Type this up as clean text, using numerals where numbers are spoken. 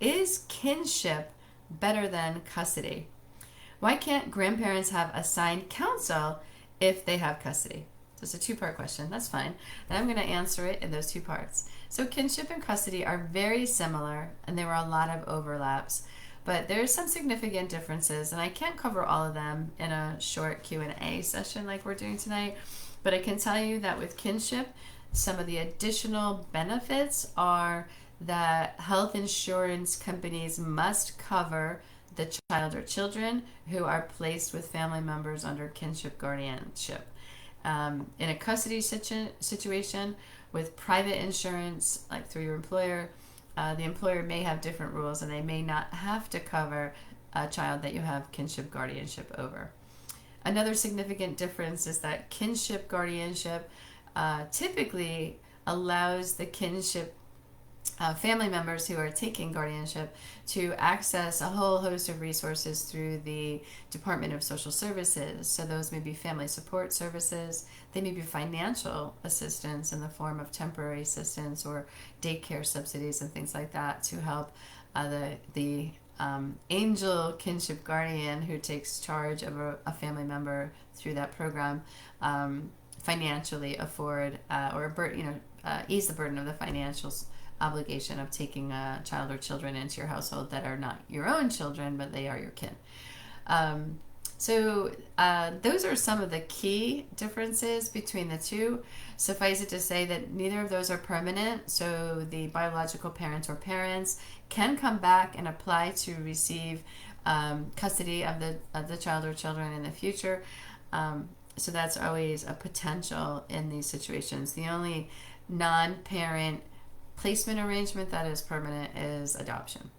Is kinship better than custody? Why can't grandparents have assigned counsel if they have custody? So it's a two-part question. That's fine. And I'm going to answer it in those two parts. So kinship and custody are very similar, and there are a lot of overlaps. But there's some significant differences, and I can't cover all of them in a short Q&A session like we're doing tonight. But I can tell you that with kinship, some of the additional benefits are that health insurance companies must cover the child or children who are placed with family members under kinship guardianship. In a custody situation with private insurance, like through your employer, the employer may have different rules and they may not have to cover a child that you have kinship guardianship over. Another significant difference is that kinship guardianship typically allows the kinship family members who are taking guardianship to access a whole host of resources through the Department of Social Services. So those may be family support services, they may be financial assistance in the form of temporary assistance or daycare subsidies and things like that to help the angel kinship guardian who takes charge of a family member through that program financially afford ease the burden of the financial obligation of taking a child or children into your household that are not your own children, but they are your kin. So those are some of the key differences between the two. Suffice it to say that neither of those are permanent, so the biological parents or parents can come back and apply to receive custody of the child or children in the future. So that's always a potential in these situations. The only non-parent placement arrangement that is permanent is adoption.